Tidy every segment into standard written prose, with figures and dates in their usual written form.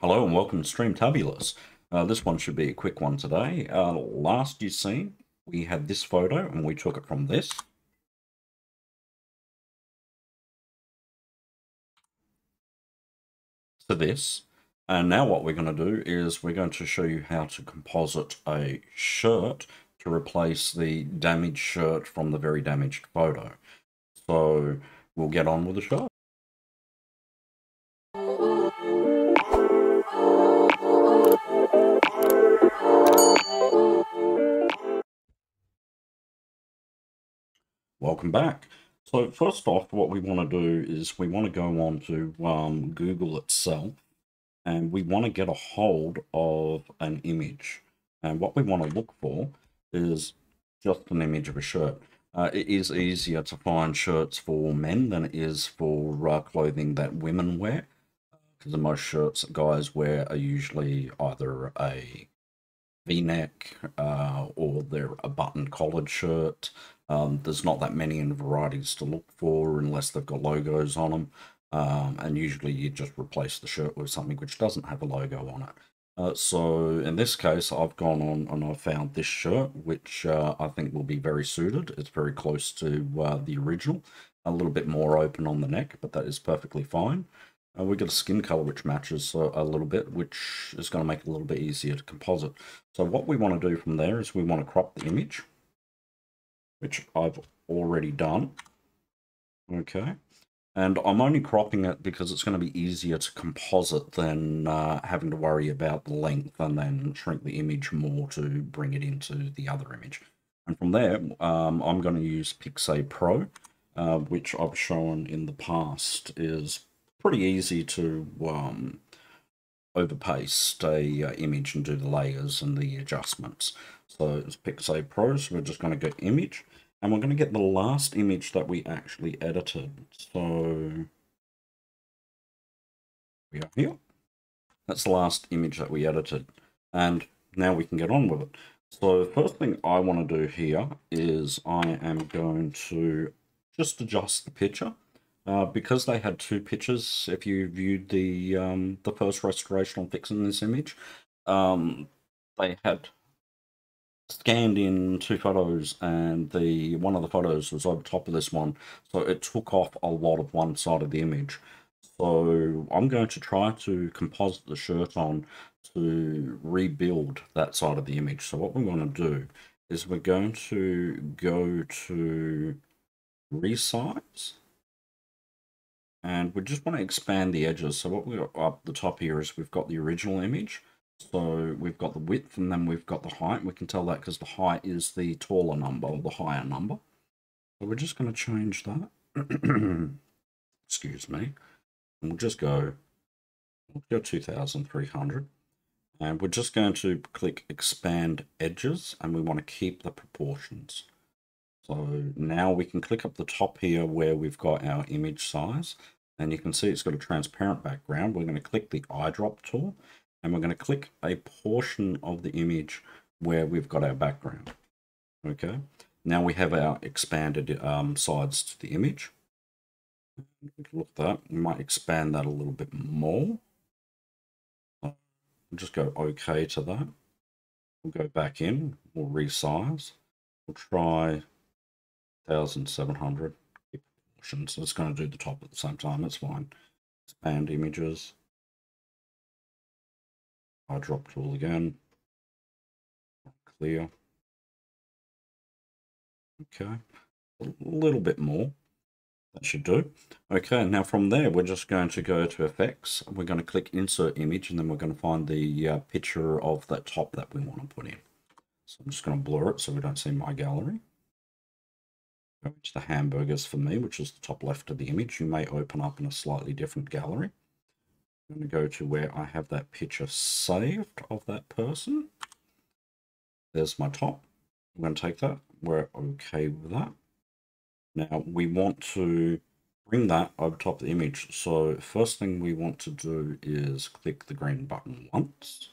Hello and welcome to Stream Tabulous. This one should be a quick one today. Last you seen, we had this photo and we took it from this to this. And now what we're going to do is we're going to show you how to composite a shirt to replace the damaged shirt from the very damaged photo. So we'll get on with the show. Welcome back. So first off, what we want to do is we want to go on to Google itself, and we want to get a hold of an image. And what we want to look for is just an image of a shirt. It is easier to find shirts for men than it is for clothing that women wear, because the most shirts that guys wear are usually either a V-neck or they're a button collared shirt. There's not that many in varieties to look for unless they've got logos on them. And usually you just replace the shirt with something which doesn't have a logo on it. So in this case, I've gone on and I've found this shirt, which I think will be very suited. It's very close to the original, a little bit more open on the neck, but that is perfectly fine. We've got a skin color which matches a little bit, which is going to make it a little bit easier to composite. So what we want to do from there is we want to crop the image, which I've already done. Okay. And I'm only cropping it because it's going to be easier to composite than having to worry about the length and then shrink the image more to bring it into the other image. And from there, I'm going to use Pixay Pro, which I've shown in the past is pretty easy to overpaste a image and do the layers and the adjustments. So it's Pixay Pro, so we're just going to go image. And we're going to get the last image that we actually edited. So we are here. That's the last image that we edited. And now we can get on with it. So the first thing I want to do here is I am going to just adjust the picture. Because they had two pictures, if you viewed the first restoration on fixing this image, they had scanned in two photos, and the one of the photos was over top of this one, so it took off a lot of one side of the image. So I'm going to try to composite the shirt on to rebuild that side of the image. So what we're going to do is we're going to go to resize, and we just want to expand the edges. So what we've got up the top here is we've got the original image. So we've got the width and then we've got the height. We can tell that because the height is the taller number or the higher number. So we're just going to change that. Excuse me. And we'll just go 2300. And we're just going to click expand edges, and we want to keep the proportions. So now we can click up the top here where we've got our image size, and you can see it's got a transparent background. We're going to click the eyedrop tool, and we're going to click a portion of the image where we've got our background. Okay, now we have our expanded sides to the image. Look at that, we might expand that a little bit more. We'll just go OK to that. We'll go back in, we'll resize. We'll try 1700. So it's going to do the top at the same time. That's fine. Expand images. Eyedrop tool again. Clear. Okay. A little bit more. That should do. Okay, now from there, we're just going to go to effects. We're going to click insert image, and then we're going to find the picture of that top that we want to put in. So I'm just going to blur it so we don't see my gallery. Go to the hamburgers for me, which is the top left of the image. You may open up in a slightly different gallery. I'm going to go to where I have that picture saved of that person. There's my top. I'm going to take that. We're okay with that. Now we want to bring that over top of the image. So first thing we want to do is click the green button once.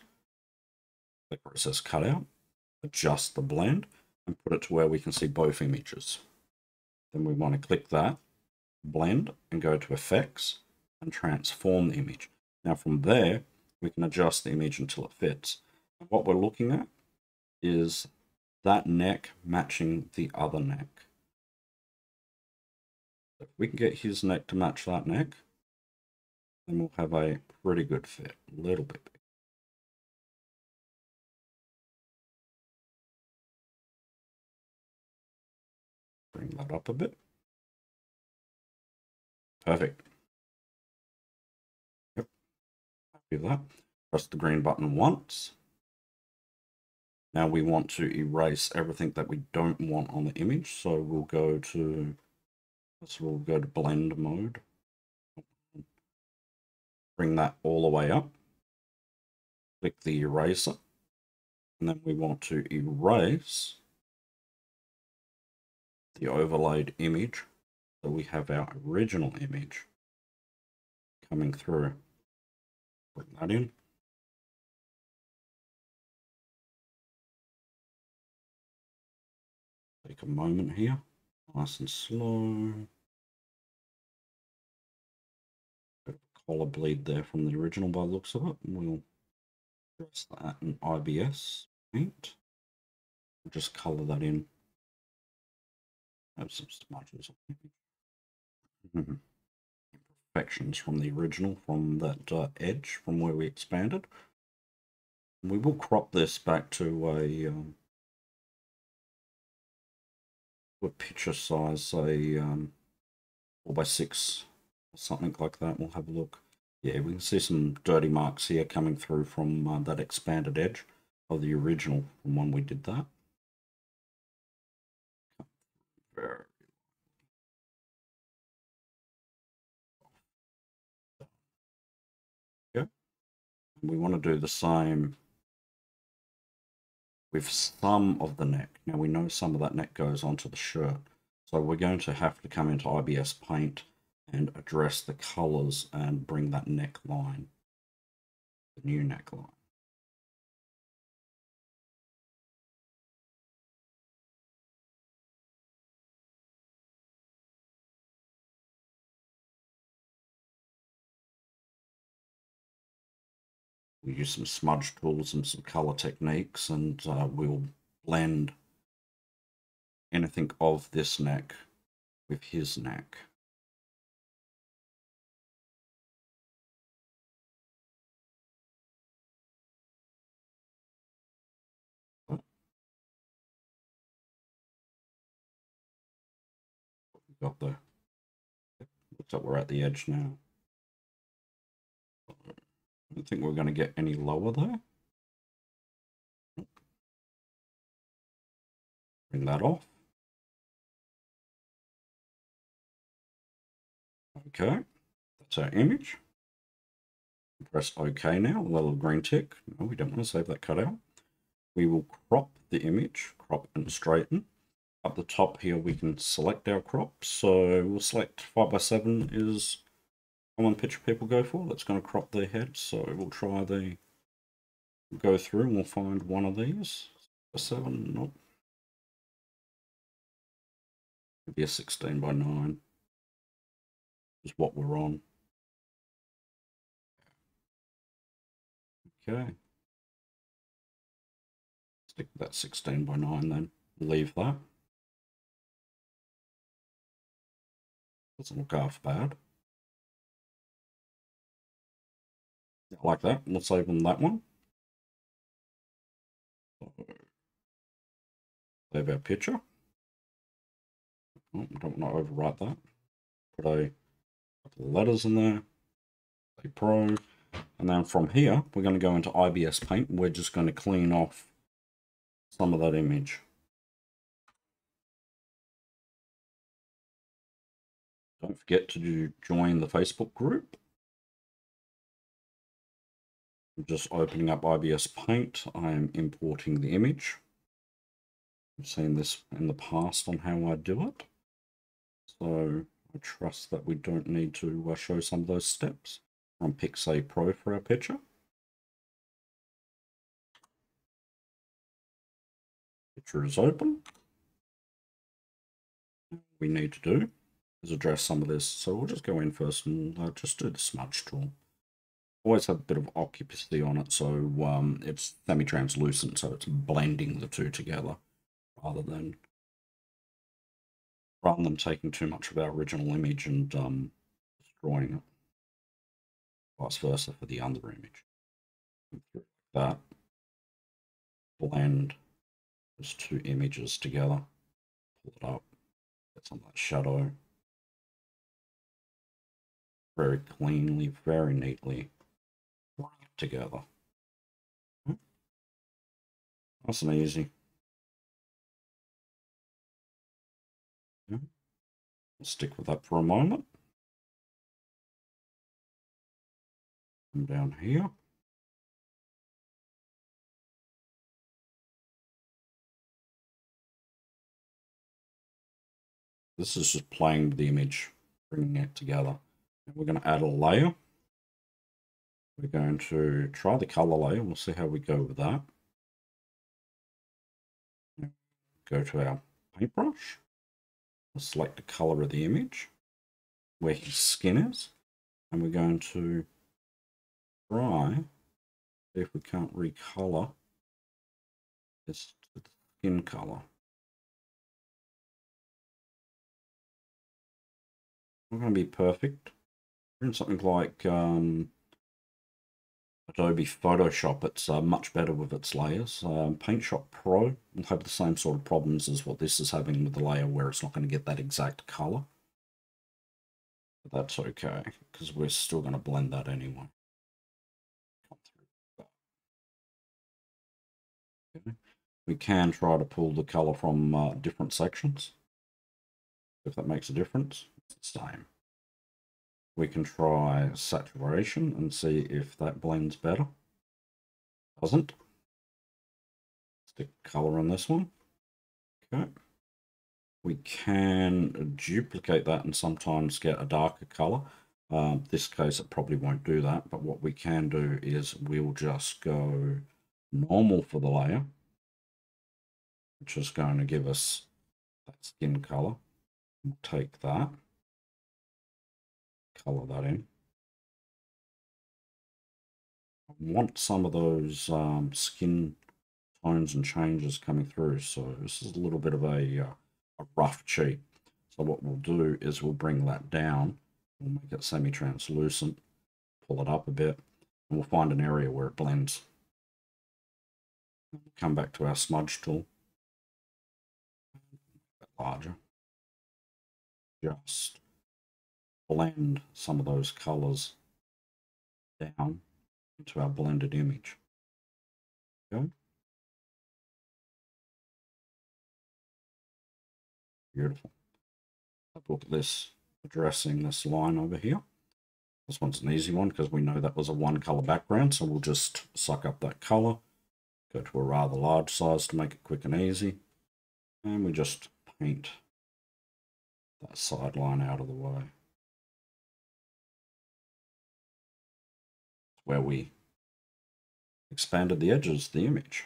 Click where it says cutout. Adjust the blend and put it to where we can see both images. Then we want to click that, blend, and go to effects and transform the image. Now from there, we can adjust the image until it fits. And what we're looking at is that neck matching the other neck. If we can get his neck to match that neck, then we'll have a pretty good fit. A little bit big. Bring that up a bit. Perfect. Yep. Happy with that. Press the green button once. Now we want to erase everything that we don't want on the image. So we'll go to blend mode. Bring that all the way up. Click the eraser. And then we want to erase the overlaid image. So we have our original image coming through. Bring that in. Take a moment here, nice and slow. Bit of a color bleed there from the original by the looks of it. We'll address that in IBS paint. We'll just color that in. Have some smudges. Imperfections from the original, from that edge, from where we expanded. We will crop this back to a picture size, say 4:6 or something like that. We'll have a look. Yeah, we can see some dirty marks here coming through from that expanded edge of the original from when we did that. Yeah. We want to do the same with some of the neck. Now we know some of that neck goes onto the shirt. So we're going to have to come into IBS Paint and address the colors and bring that neckline, the new neckline. We use some smudge tools and some color techniques, and we'll blend anything of this neck with his neck. What we got there. Looks like we're at the edge now. I don't think we're going to get any lower there. Bring that off. Okay, that's our image. Press OK now, a little green tick. No, we don't want to save that cutout. We will crop the image, crop and straighten. Up the top here, we can select our crop. So we'll select 5:7 is common picture people go for. That's going to crop their head. So we'll try go through and we'll find one of these. 7, nope. Maybe a 16:9 is what we're on. Okay. Stick that 16:9 then. Leave that. Doesn't look half bad. Like that. We'll save on that one. Save our picture. Oh, I don't want to overwrite that. Put a couple of letters in there. Say Pro. And then from here, we're going to go into IBS Paint. We're just going to clean off some of that image. Don't forget to join the Facebook group. I'm just opening up IBS Paint. I am importing the image. I've seen this in the past on how I do it. So I trust that we don't need to show some of those steps. On Pixay Pro for our picture. Picture is open. What we need to do is address some of this. So we'll just go in first and just do the smudge tool. always have a bit of occupancy on it, so it's semi-translucent, so it's blending the two together rather than taking too much of our original image and destroying it. Vice versa for the other image. Like that. Blend those two images together. Pull it up. Get some of that shadow. Very cleanly, very neatly. Bring it together. Nice and easy. I'll stick with that for a moment. Come down here. This is just playing with the image, bringing it together. And we're going to add a layer. We're going to try the color layer. We'll see how we go with that. Go to our paintbrush. We'll select the color of the image, where his skin is, and we're going to try, see if we can't recolor this to the skin color. Not going to be perfect. In something like Adobe Photoshop, it's much better with its layers. PaintShop Pro will have the same sort of problems as what this is having with the layer, where it's not going to get that exact color. But that's okay, because we're still going to blend that anyway. Okay. We can try to pull the color from different sections. If that makes a difference, it's the same. We can try saturation and see if that blends better. Doesn't. Stick color on this one. Okay. We can duplicate that and sometimes get a darker color. This case, it probably won't do that, but what we can do is we'll just go normal for the layer, which is going to give us that skin color. We'll take that, color that in. I want some of those skin tones and changes coming through, so this is a little bit of a rough cheat. So what we'll do is we'll bring that down, we'll make it semi-translucent, pull it up a bit, and we'll find an area where it blends. We'll come back to our smudge tool, a bit larger. Just blend some of those colors down into our blended image. Okay. Beautiful. Have a look at this, addressing this line over here. This one's an easy one because we know that was a one color background, so we'll just suck up that color, go to a rather large size to make it quick and easy, and we just paint that sideline out of the way. Where we expanded the edges of the image.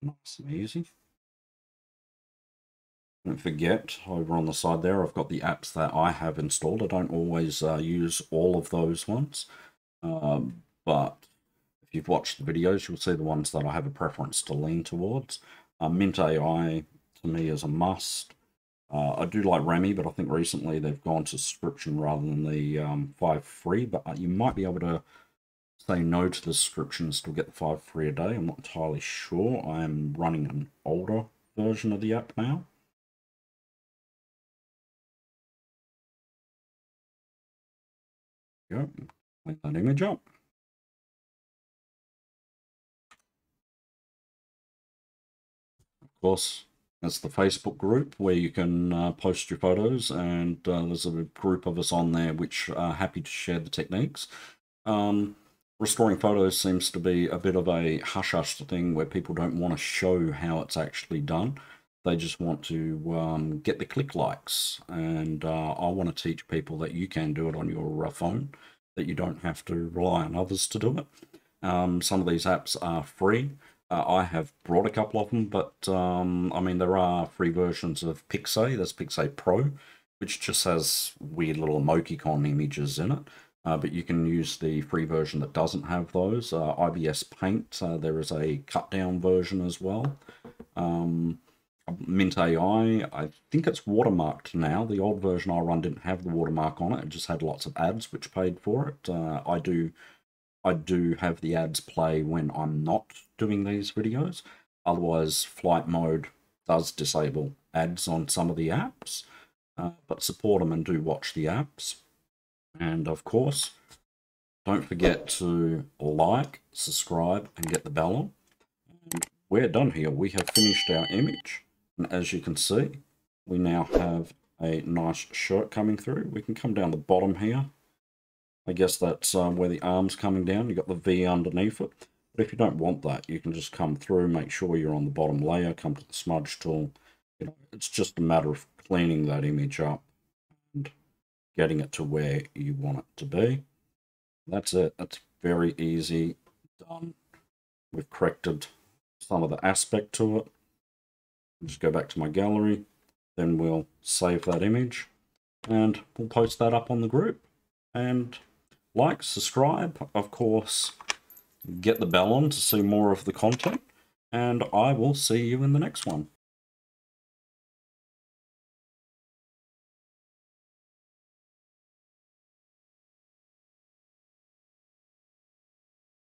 Nice and easy. Don't forget, over on the side there, I've got the apps that I have installed. I don't always use all of those ones, but if you've watched the videos, you'll see the ones that I have a preference to lean towards. Mint AI, to me, is a must. I do like Remy, but I think recently they've gone to subscription rather than the 5 free, but you might be able to say no to the subscription and still get the 5 free a day. I'm not entirely sure. I am running an older version of the app now. Go, clean that image up. Of course, that's the Facebook group where you can post your photos, and there's a group of us on there which are happy to share the techniques. Restoring photos seems to be a bit of a hush-hush thing where people don't want to show how it's actually done. They just want to get the click likes, and I want to teach people that you can do it on your phone, that you don't have to rely on others to do it. Some of these apps are free. I have brought a couple of them, but I mean, there are free versions of Pixay. There's Pixay Pro, which just has weird little emoticon images in it. but you can use the free version that doesn't have those. IBS Paint, there is a cut down version as well. Mint AI, I think it's watermarked now. The old version I run didn't have the watermark on it. It just had lots of ads which paid for it. I do have the ads play when I'm not doing these videos. Otherwise, flight mode does disable ads on some of the apps, but support them and do watch the apps. And of course, don't forget to like, subscribe, and get the bell on. And we're done here. We have finished our image. And as you can see, we now have a nice shirt coming through. We can come down the bottom here. I guess that's where the arm's coming down. You've got the V underneath it. But if you don't want that, you can just come through, make sure you're on the bottom layer, come to the smudge tool. You know, it's just a matter of cleaning that image up and getting it to where you want it to be. That's it. That's very easy done. We've corrected some of the aspect to it. Just go back to my gallery, then we'll save that image and we'll post that up on the group. And like, subscribe, of course, get the bell on to see more of the content, and I will see you in the next one.